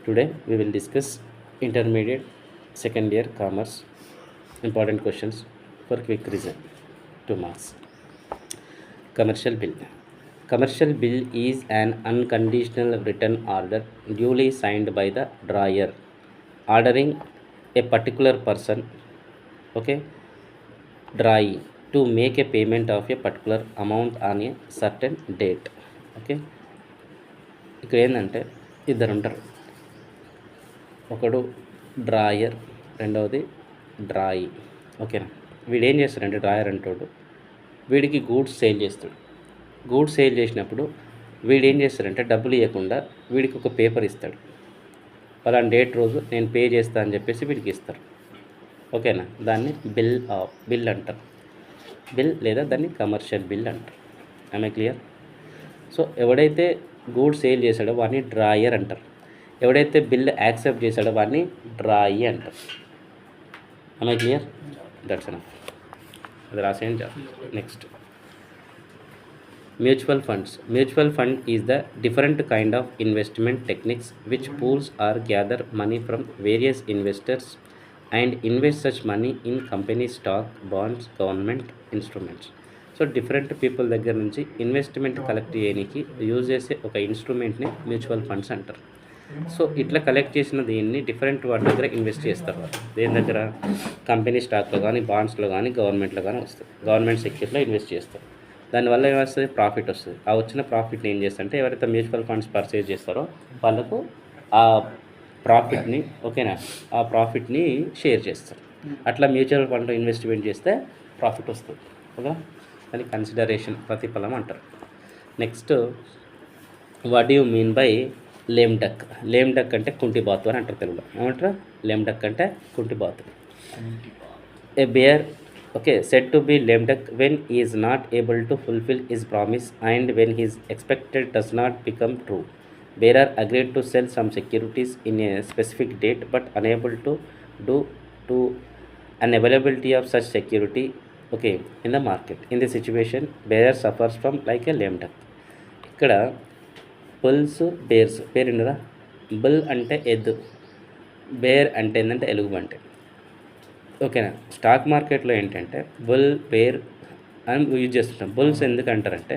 Today we will discuss intermediate second year commerce important questions for quick reason 2 marks. Commercial bill. Commercial bill is an unconditional written order duly signed by the drawer ordering a particular person, okay, drawee, to make a payment of a particular amount on a certain date. Okay, ఇక్కడ ఏంటంటే ఇద్దరు ఉంటారు. ఒకడు drawer, రెండవది డ్రాయి. ఓకేనా, వీడు ఏం చేస్తాడంటే డ్రాయర్ అంటాడు, వీడికి గూడ్స్ సేల్ చేస్తాడు. గూడ్స్ సేల్ చేసినప్పుడు వీడు ఏం చేస్తాడంటే డబ్బులు ఇవ్వకుండా వీడికి ఒక పేపర్ ఇస్తాడు. పలానా డేట్ రోజు నేను పే చేస్తా అని చెప్పేసి వీడికి ఇస్తారు. ఓకేనా, దాన్ని బిల్ అంటారు. బిల్ లేదా దాన్ని కమర్షియల్ బిల్ అంటారు. ఆమె క్లియర్? సో ఎవడైతే గూడ్స్ సేల్ చేశాడో వాడిని డ్రాయర్ అంటారు. ఎవడైతే బిల్ యాక్సెప్ట్ చేశాడో వాడిని డ్రాయి అంటారు. ఆమె క్లియర్? That's enough. అది రాసేయండి చాలు. Next, mutual funds. Mutual fund is the different kind of investment techniques which pools or gather money from various investors and invest such money in company stock, bonds, government instruments. So different people దగ్గర నుంచి investment collect చేయడానికి use చేసే ఒక ఇన్స్ట్రుమెంట్ని mutual funds అంటారు. So ఇట్లా collect చేసిన దీన్ని డిఫరెంట్ వాటి దగ్గర ఇన్వెస్ట్ చేస్తారు. వాళ్ళు దేని దగ్గర? కంపెనీ స్టాక్లో కానీ, బాండ్స్లో కానీ, గవర్నమెంట్లో కానీ వస్తుంది. గవర్నమెంట్ సెక్యూరిటీలో ఇన్వెస్ట్ చేస్తారు. దానివల్ల ఏమొస్తుంది? ప్రాఫిట్ వస్తుంది. ఆ వచ్చిన ప్రాఫిట్ని ఏం చేస్తారంటే ఎవరైతే మ్యూచువల్ ఫండ్స్ పర్చేజ్ చేస్తారో వాళ్ళకు ఆ ప్రాఫిట్ని, ఓకేనా, ఆ ప్రాఫిట్ని షేర్ చేస్తారు. అట్లా మ్యూచువల్ ఫండ్లో ఇన్వెస్ట్మెంట్ చేస్తే ప్రాఫిట్ వస్తుంది. ఓకే, దాన్ని కన్సిడరేషన్, ప్రతిఫలం అంటారు. Next, what you mean by lame duck? Lame duck అంటే కుంటిబాతు అని అంటారు తెలుగులో. ఏమంటారు? లేమ్ డక్ అంటే కుంటిబాతు. A bear, okay, said to be lame duck when he is not able to fulfill his promise and when his expected does not become true. Bearer agreed to sell some securities in a specific date but unable to do to unavailability of such security, okay, in the market. In this situation bearer suffers from like a lame duck. ఇక్కడ bulls, bears పేరుండదా? Bull అంటే ఎద్దు, bear అంటే ఏంటంటే ఎలుగుబంటి. ఓకేనా, stock మార్కెట్లో ఏంటంటే bull, bear అని యూజ్ చేస్తుంటాం. బుల్స్ ఎందుకు అంటారంటే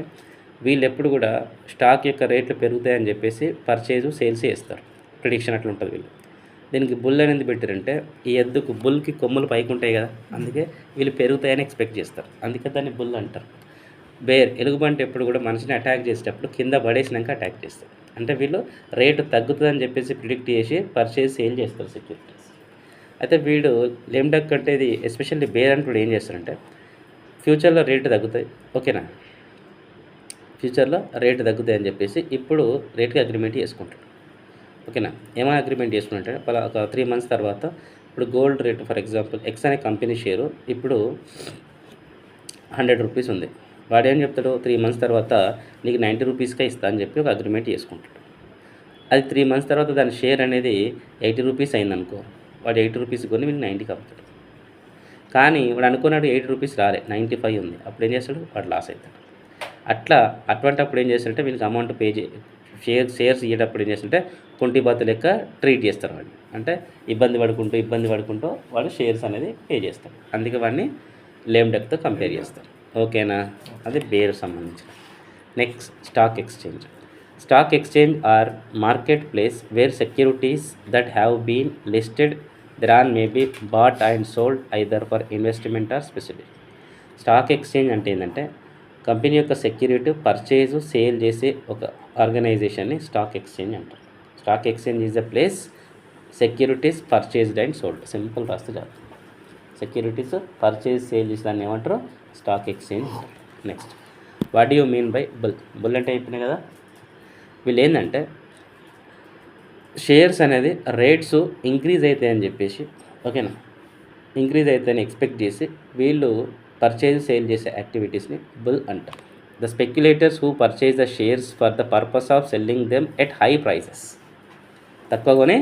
వీళ్ళు ఎప్పుడు కూడా స్టాక్ యొక్క రేట్లు పెరుగుతాయని చెప్పేసి పర్చేజు, సేల్స్ చేస్తారు. ప్రిడిక్షన్ అట్లా ఉంటుంది వీళ్ళు. దీనికి బుల్ అనేది పెట్టారంటే ఈ ఎద్దుకు, బుల్కి కొమ్ములు పైకి ఉంటాయి కదా, అందుకే వీళ్ళు పెరుగుతాయని ఎక్స్పెక్ట్ చేస్తారు. అందుకే దాన్ని బుల్ అంటారు. బేర్, ఎలుగుబంటి ఎప్పుడు కూడా మనిషిని అటాక్ చేసేటప్పుడు కింద పడేసినాక అటాక్ చేస్తారు. అంటే వీళ్ళు రేటు తగ్గుతుందని చెప్పేసి ప్రిడిక్ట్ చేసి పర్చేజ్, సేల్ చేస్తారు సెక్యూరిటీస్. అయితే వీడు లేమ్ డక్ అంటే ఇది ఎస్పెషల్లీ బేర్ అంటే ఏం చేస్తారంటే ఫ్యూచర్లో రేటు తగ్గుతాయి, ఓకేనా, ఫ్యూచర్లో రేటు తగ్గుతాయి అని చెప్పేసి ఇప్పుడు రేట్కి అగ్రిమెంట్ చేసుకుంటాడు. ఓకేనా, ఏమైనా అగ్రిమెంట్ చేసుకుంటే ఒక 3 months తర్వాత ఇప్పుడు gold rate for example X అనే కంపెనీ షేరు ఇప్పుడు 100 రూపీస్ ఉంది. వాడు ఏం చెప్తాడు? 3 months తర్వాత నీకు 90 రూపీస్కే ఇస్తా అని చెప్పి ఒక అగ్రిమెంట్ చేసుకుంటాడు. అది 3 months తర్వాత దాని షేర్ అనేది 80 రూపీస్ అయిందనుకో, వాడు 80 రూపీస్ కొని వీళ్ళు 90కి అమ్ముతాడు. కానీ వాడు అనుకున్నాడు 80 రూపీస్ రాలే, 95 ఉంది. అప్పుడు ఏం చేస్తాడు? వాడు లాస్ అవుతాడు. అప్పుడు ఏం చేస్తాడంటే వీళ్ళకి అమౌంట్ పే షేర్స్ ఇయ్యేటప్పుడు ఏం చేస్తుంటే కుంటిబాతు లెక్క ట్రీట్ చేస్తారు వాడిని. అంటే ఇబ్బంది పడుకుంటూ వాడు షేర్స్ అనేది పే చేస్తాడు. అందుకే వాడిని లేమ్ డక్తో కంపేర్ చేస్తారు. ఓకేనా, అది బేర్ సంబంధించిన. Next, stock exchange. Stock exchange are market place where securities that have been listed thereon may be bought and sold either for investment or specific. Stock exchange అంటే ఏంటంటే company యొక్క security purchase, sale చేసే ఒక ఆర్గనైజేషన్ని stock exchange అంటారు. Stock exchange is the place securities purchased and sold. Simple రాస్తే చాలు. Securities purchase, sale చేసి దాన్ని ఏమంటారు? Stock exchange. Next, what you mean by bull? Bull అంటే అయిపోయినాయి కదా. వీళ్ళు ఏంటంటే షేర్స్ అనేది రేట్స్ ఇంక్రీజ్ అవుతాయని చెప్పేసి, ఓకేనా, ఇంక్రీజ్ అవుతాయని ఎక్స్పెక్ట్ చేసి వీళ్ళు పర్చేజ్, సేల్ చేసే యాక్టివిటీస్ని బుల్ అంటారు. The speculators who purchase the shares for the purpose of selling them at high prices. తక్కువగానే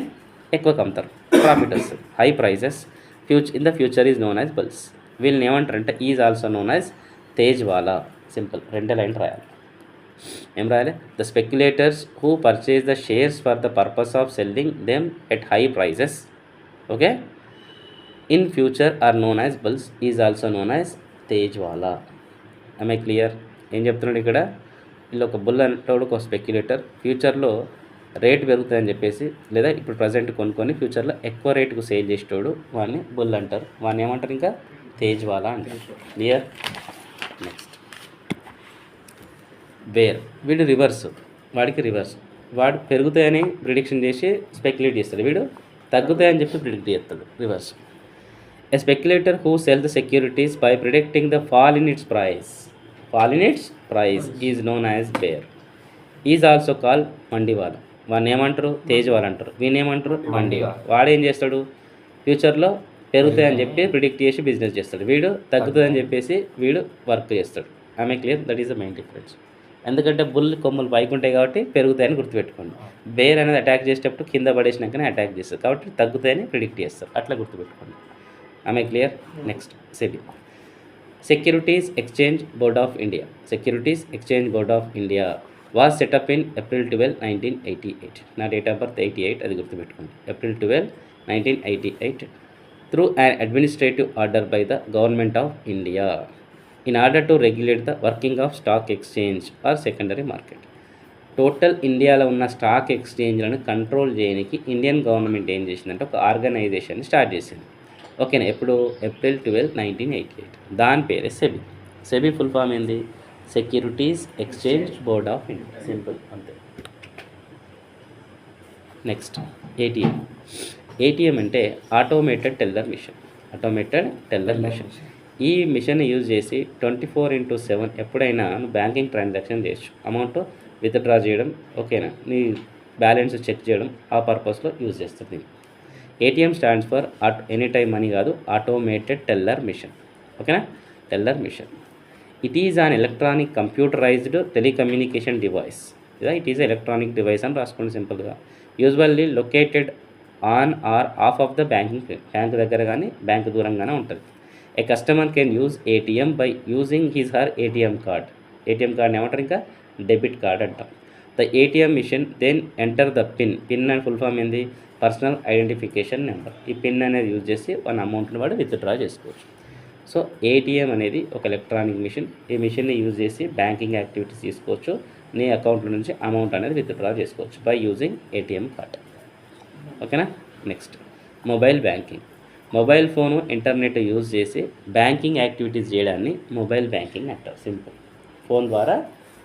ఎక్కువ అమ్ముతారు, ప్రాఫిట్ వస్తుంది. High prices in the future is known as bulls. వీళ్ళని ఏమంటారంటే is also known as tejiwala. Simple, 2 లైన్లు రాయాలి. ఏం రాయాలి? The speculators who purchase the shares for the purpose of selling them at high prices, okay, in future are known as bulls is also known as tejiwala. I clear? ఏం చెప్తున్నాడు ఇక్కడ? వీళ్ళు ఒక bull అంటాడు, ఒక స్పెక్యులేటర్, ఫ్యూచర్లో రేటు పెరుగుతుందని చెప్పేసి, లేదా ఇప్పుడు ప్రజెంట్ కొనుక్కొని ఫ్యూచర్లో ఎక్కువ రేటుకు సేల్ చేసేటోడు వాడిని బుల్ అంటారు. వాడిని ఏమంటారు? ఇంకా తేజ్వాలా అంటారు. క్లియర్? Next bear. వీడు రివర్స్, వాడికి రివర్స్. వాడు పెరుగుతాయని ప్రిడిక్షన్ చేసి స్పెక్యులేట్ చేస్తాడు, వీడు తగ్గుతాయని చెప్పి ప్రిడిక్ట్ చేస్తాడు, reverse. A speculator who sell the securities by predicting the fall in its price is known as bear. Is also call mandiwala. వాడిని ఏమంటారు? తేజ్వాలా అంటారు. వీని ఏమంటారు? మండివాలా. వాడేం చేస్తాడు? ఫ్యూచర్లో పెరుగుతాయని చెప్పి ప్రిడిక్ట్ చేసి బిజినెస్ చేస్తాడు, వీడు తగ్గుతుందని చెప్పేసి వీడు వర్క్ చేస్తాడు. ఆమె clear? That is the main difference. ఎందుకంటే బుల్ కొమ్ములు పైకి ఉంటాయి కాబట్టి పెరుగుతాయని గుర్తుపెట్టుకోండి. బేర్ అనేది అటాక్ చేసేటప్పుడు కింద పడేసినాకనే అటాక్ చేస్తారు కాబట్టి తగ్గుతాయని ప్రిడిక్ట్ చేస్తారు, అట్లా గుర్తుపెట్టుకోండి. ఆమె clear? Next SEBI. Securities exchange board of India was setup in April 12, 1988. నా డేట్ ఆఫ్ బర్త్ 88, అది గుర్తుపెట్టుకోండి. April 12, 1988 through an administrative order by the Government of India in order to regulate the working of stock exchange or secondary market. Total ఇండియాలో ఉన్న stock ఎక్స్చేంజ్లను control చేయడానికి Indian government ఏం చేసిందంటే ఒక organisation start చేసింది. ఓకేనా? ఎప్పుడు? April 12, 1988. దాని పేరే సెబీ. సెబీ ఫుల్ ఫామ్ ఏంది? Securities exchange board of India, simple అంతే. నెక్స్ట్ ఏటీఎం అంటే ఆటోమేటెడ్ టెల్లర్ మిషన్. ఈ మిషన్ యూజ్ చేసి 24/7 ఎప్పుడైనా బ్యాంకింగ్ ట్రాన్సాక్షన్ చేయొచ్చు. అమౌంట్ విత్డ్రా చేయడం, ఓకేనా, నీ బ్యాలెన్స్ చెక్ చేయడం, ఆ పర్పస్లో యూజ్ చేస్తుంది. ATM stands for any time money కాదు, ఆటోమేటెడ్ టెల్లర్ మిషన్. ఓకేనా? Teller machine. It is an electronic computerized telecommunication device. It is electronic device అని రాసుకోండి సింపుల్గా. Usually located on or off of the banking, bank దగ్గర కానీ bank దూరంగానే ఉంటుంది. A customer can use ATM by using his her ATM card. ATM కార్డ్ని ఏమంటారు? ఇంకా డెబిట్ కార్డ్ అంటాం. The ATM machine then enter the pin. Pin అని full form ఏంది? Personal identification number. ఈ పిన్ అనేది యూజ్ చేసి వన్ అమౌంట్ని వాడు విత్డ్రా చేసుకోవచ్చు. సో ఏటీఎం అనేది ఒక ఎలక్ట్రానిక్ మిషన్. ఈ మిషన్ని యూజ్ చేసి బ్యాంకింగ్ యాక్టివిటీస్ తీసుకోవచ్చు, నీ అకౌంట్లో నుంచి అమౌంట్ అనేది విత్డ్రా చేసుకోవచ్చు బై యూజింగ్ ఏటీఎం కార్డ్. ఓకేనా? Next mobile banking. Mobile phone internet use చేసి బ్యాంకింగ్ యాక్టివిటీస్ చేయడాన్ని మొబైల్ బ్యాంకింగ్ అంటారు. సింపుల్. ఫోన్ ద్వారా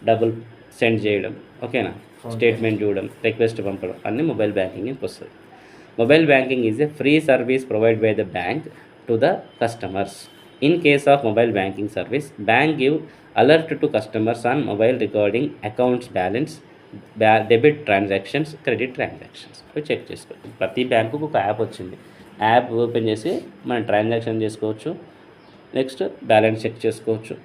డబ్బులు సెండ్ చేయడం, ఓకేనా, స్టేట్మెంట్ చూడడం, రిక్వెస్ట్ పంపడం అన్నీ మొబైల్ బ్యాంకింగ్కి వస్తుంది. Mobile banking is a free service provide by the bank to the customers. In case of mobile banking service, bank give alert to customers on mobile regarding accounts balance, debit transactions, credit transactions. Check చేసుకోవచ్చు. ప్రతి బ్యాంకుకు ఒక app వచ్చింది. App open చేసి మనం transaction చేసుకోవచ్చు, next balance check చేసుకోవచ్చు,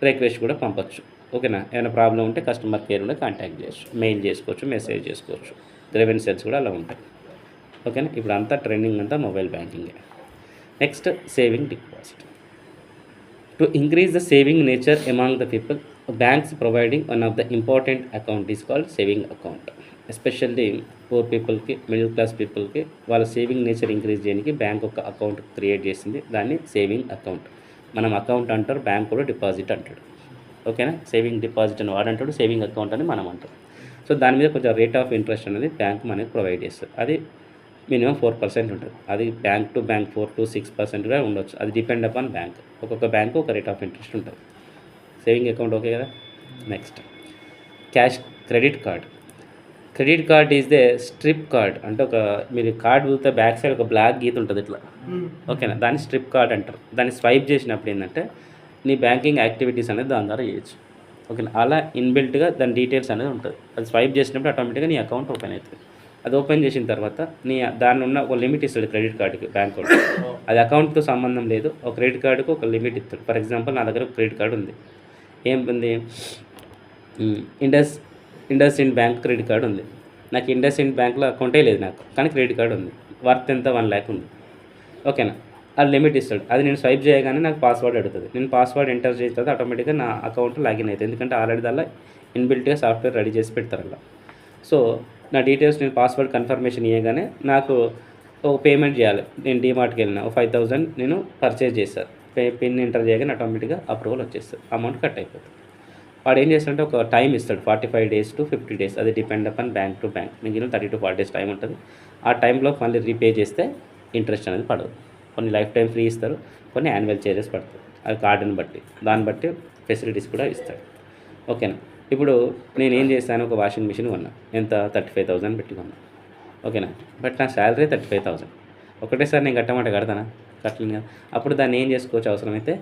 request కూడా పంపొచ్చు. ఓకేనా? ఏమైనా ప్రాబ్లం ఉంటే కస్టమర్ కేర్ కూడా కాంటాక్ట్ చేయొచ్చు, మెయిల్ చేసుకోవచ్చు, మెసేజ్ చేసుకోవచ్చు. గ్రీవెన్సెస్ కూడా అలా ఉంటాయి. ఓకేనా? ఇప్పుడు అంతా ట్రెండింగ్ అంతా మొబైల్ బ్యాంకింగే. Next saving deposit. To increase the saving nature among the people, banks providing one of the important account is called saving account. Especially poor people ki, middle class people ki వాళ్ళ saving nature increase చేయడానికి bank ఒక account create చేసింది, దాన్ని saving account. మనం account అంటారు, bank కూడా deposit అంటాడు. ఓకేనా? సేవింగ్ డిపాజిట్ అని వాడంటాడు, సేవింగ్ అకౌంట్ అని మనం అంటాం. సో దాని మీద కొంచెం రేట్ ఆఫ్ ఇంట్రెస్ట్ అనేది బ్యాంక్ మనకి ప్రొవైడ్ చేస్తుంది. అది మినిమం 4% ఉంటుంది. అది బ్యాంక్ టు బ్యాంక్ 4 to 6% కూడా ఉండొచ్చు. అది డిపెండ్ అపాన్ బ్యాంక్. ఒక్కొక్క బ్యాంకు ఒక రేట్ ఆఫ్ ఇంట్రెస్ట్ ఉంటుంది. సేవింగ్ అకౌంట్ ఓకే కదా? Next credit card is the strip card. అంటే ఒక మీరు కార్డ్ చూస్తే బ్యాక్ సైడ్ ఒక బ్లాక్ గీత ఉంటుంది ఇట్లా, ఓకేనా, దాన్ని స్ట్రిప్ కార్డ్ అంటారు. దాన్ని స్వైప్ చేసినప్పుడు ఏంటంటే నీ బ్యాంకింగ్ యాక్టివిటీస్ అనేది దాని ద్వారా చేయొచ్చు. ఓకేనా? అలా ఇన్బిల్ట్గా దాని డీటెయిల్స్ అనేది ఉంటుంది. అది స్వైప్ చేసినప్పుడు ఆటోమేటిక్గా నీ అకౌంట్ ఓపెన్ అవుతుంది. అది ఓపెన్ చేసిన తర్వాత నీ దాని ఉన్న ఒక లిమిట్ ఇస్తాడు క్రెడిట్ కార్డుకి బ్యాంక్ వాడు. అది అకౌంట్తో సంబంధం లేదు, ఒక క్రెడిట్ కార్డుకి ఒక లిమిట్ ఇస్తాడు. ఫర్ ఎగ్జాంపుల్ నా దగ్గర ఒక క్రెడిట్ కార్డు ఉంది. ఏం ఉంది? ఇండస్ ఇండ్ బ్యాంక్ క్రెడిట్ కార్డు ఉంది. నాకు ఇండస్ ఇండ్ బ్యాంక్లో అకౌంటే లేదు నాకు, కానీ క్రెడిట్ కార్డు ఉంది. వర్త్ ఎంత? 1 lakh ఉంది. ఓకేనా? అది లిమిట్ ఇస్తాడు. అది నేను స్వైప్ చేయగానే నాకు పాస్వర్డ్ అడుగుతుంది. నేను పాస్వర్డ్ ఎంటర్ చేసిన తర్వాత ఆటోమేటిక్గా నా అకౌంట్ లాగిన్ అవుతుంది. ఎందుకంటే ఆల్రెడీ దానిలో ఇన్బిల్ట్గా సాఫ్ట్వేర్ రెడీ చేసి పెడతారు అలా. సో నా డీటెయిల్స్ నేను పాస్వర్డ్ కన్ఫర్మేషన్ ఇవ్వగానే నాకు ఒక పేమెంట్ చేయాలి. నేను డీమార్ట్కి వెళ్ళిన ఒక 5,000 నేను పర్చేజ్ చేశాను. పిన్ ఎంటర్ చేయగానే ఆటోమేటిక్గా అప్రూవల్ వచ్చేస్తుంది, అమౌంట్ కట్ అయిపోతుంది. వాడు ఏం చేస్తాడంటే ఒక టైం ఇస్తాడు, 45 days to 50 days, అది depend upon bank to bank. మిగిలిన 30 to 40 days టైం ఉంటుంది. ఆ టైంలో మళ్ళీ రీపే చేస్తే ఇంట్రెస్ట్ అనేది పడదు. కొన్ని లైఫ్ టైం ఫ్రీ ఇస్తారు, కొన్ని యాన్యువల్ చార్జెస్ పడతాయి, అది కార్డుని బట్టి, దాన్ని బట్టి ఫెసిలిటీస్ కూడా ఇస్తాడు. ఓకేనా. ఇప్పుడు నేను ఏం చేశాను, ఒక వాషింగ్ మిషన్ కొన్నా, ఎంత 35,000 పెట్టి కొన్నా. ఓకేనా. బట్ నా శాలరీ 35,000, ఒకటేసారి నేను కడతానా? కట్టలేను కదా. అప్పుడు దాన్ని ఏం చేసుకోవచ్చు, అవసరమైతే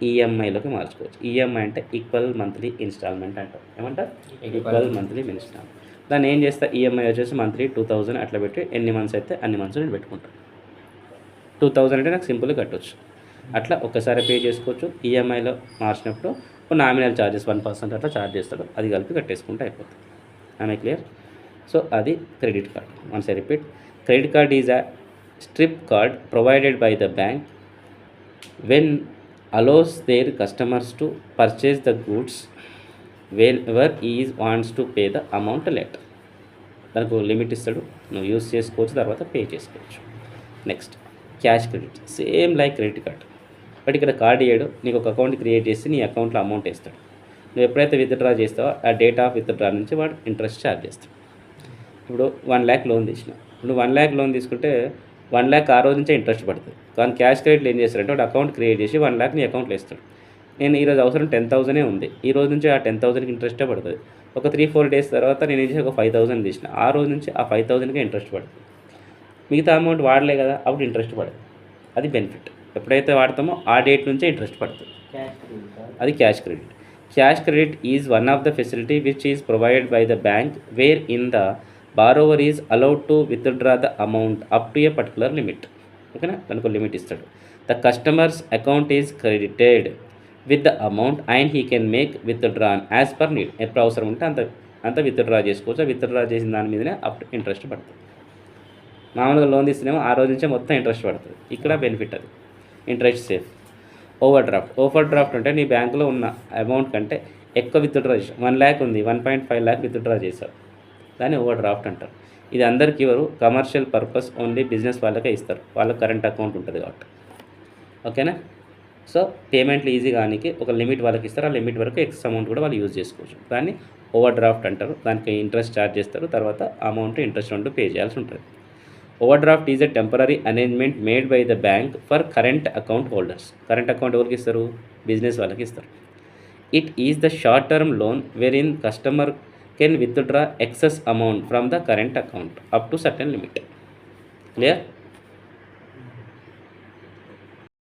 ఈఎంఐలోకి మార్చుకోవచ్చు. ఈఎంఐ అంటే ఈక్వల్ మంత్లీ ఇన్స్టాల్మెంట్ అంటారు. ఏమంటారు? Equal monthly installment. దాన్ని ఏం చేస్తా, ఈఎంఐ వచ్చేసి మంత్లీ 2,000 అట్లా పెట్టి ఎన్ని మంత్స్ అయితే అన్ని మంత్స్ నేను పెట్టుకుంటాను. 2,000 అంటే నాకు సింపుల్గా కట్టవచ్చు. అట్లా ఒక్కసారి పే చేసుకోవచ్చు. ఈఎంఐలో మార్చినప్పుడు నామినల్ ఛార్జెస్ 1% అట్లా ఛార్జ్ చేస్తాడు, అది కలిపి కట్టేసుకుంటే అయిపోతుంది. ఆమె క్లియర్. సో అది credit card. Once I repeat, credit card is a strip card provided by the bank when allows their customers to purchase the goods whenever he wants to pay the amount later. దానికి limit ఇస్తాడు, నువ్వు use చేసుకోవచ్చు, తర్వాత pay చేసుకోవచ్చు. Next cash credit, same like credit card. But ఇక్కడ card ఇయ్యాడు, నీకు ఒక account create చేసి నీ అకౌంట్లో అమౌంట్ వేస్తాడు. నువ్వు ఎప్పుడైతే విత్డ్రా చేస్తావో ఆ డేట్ ఆఫ్ విత్డ్రా నుంచి వాడు ఇంట్రెస్ట్ ఛార్జ్ చేస్తాడు. ఇప్పుడు 1 lakh లోన్ తీసిన, నువ్వు 1 lakh లోన్ తీసుకుంటే 1 lakh ఆ రోజు నుంచే ఇంట్రెస్ట్ పడుతుంది. కానీ క్యాష్ క్రెడిట్లో ఏం చేస్తారంటే వాడు అకౌంట్ క్రియేట్ చేసి 1 lakh నీ అకౌంట్లో వేస్తాడు. నేను ఈరోజు అవసరం 10,000 ఉంది, ఈ రోజు నుంచి ఆ 10,000కి ఇంట్రెస్టే పడుతుంది. ఒక 3-4 days తర్వాత నేను ఏం చేసి ఒక 5,000 తీసిన, ఆ రోజు నుంచి ఆ 5,000కే ఇంట్రెస్ట్ పడుతుంది. మిగతా అమౌంట్ వాడలే కదా, అప్పుడు ఇంట్రెస్ట్ పడదు. అది బెనిఫిట్. ఎప్పుడైతే వాడతామో ఆ డేట్ నుంచే ఇంట్రెస్ట్ పడుతుంది, అది cash credit. Cash credit is one of the facility which is provided by the bank wherein the borrower is allowed to withdraw the amount up to a particular limit. ఓకేనా, దానికి limit ఇస్తాడు. The customers account is credited with the amount and he can make withdrawn as per need. ఎప్పుడు అవసరం ఉంటే అంత withdraw చేసుకోవచ్చు. Withdraw చేసిన దాని మీదనే అప్పుడు ఇంట్రెస్ట్ పడుతుంది. మామూలుగా లోన్ తీస్తేనేమో ఆ రోజు నుంచే మొత్తం ఇంట్రెస్ట్ పడుతుంది. ఇక్కడ బెనిఫిట్ అది, ఇంట్రెస్ట్ సేఫ్. ఓవర్ డ్రాఫ్ట్ అంటే నీ బ్యాంకులో ఉన్న అమౌంట్ కంటే ఎక్కువ విత్డ్రా చేసావు. 1 lakh ఉంది, 1.5 lakh విత్డ్రా చేశావు, దాన్ని ఓవర్ డ్రాఫ్ట్ అంటారు. ఇది అందరికీ ఇవ్వరు, కమర్షియల్ పర్పస్ ఓన్లీ బిజినెస్ వాళ్ళకే ఇస్తారు, వాళ్ళకి కరెంట్ అకౌంట్ ఉంటుంది కాబట్టి. ఓకేనా. సో పేమెంట్లు ఈజీ కానీ ఒక లిమిట్ వాళ్ళకి ఇస్తారు, ఆ లిమిట్ వరకు ఎక్స్ట్రా అమౌంట్ కూడా వాళ్ళు యూజ్ చేసుకోవచ్చు. దాన్ని ఓవర్ డ్రాఫ్ట్ అంటారు. దానికి ఇంట్రెస్ట్ ఛార్జ్ చేస్తారు, తర్వాత అమౌంట్ ఇంట్రెస్ట్ ఉంటూ పే చేయాల్సి ఉంటుంది. Over draft is a temporary arrangement made by the bank for current account holders. Current account ఎవరికి ఇస్తారు? బిజినెస్ వాళ్ళకి ఇస్తారు. It is the short term loan where in customer can withdraw excess amount from the current account up to certain limit. Clear?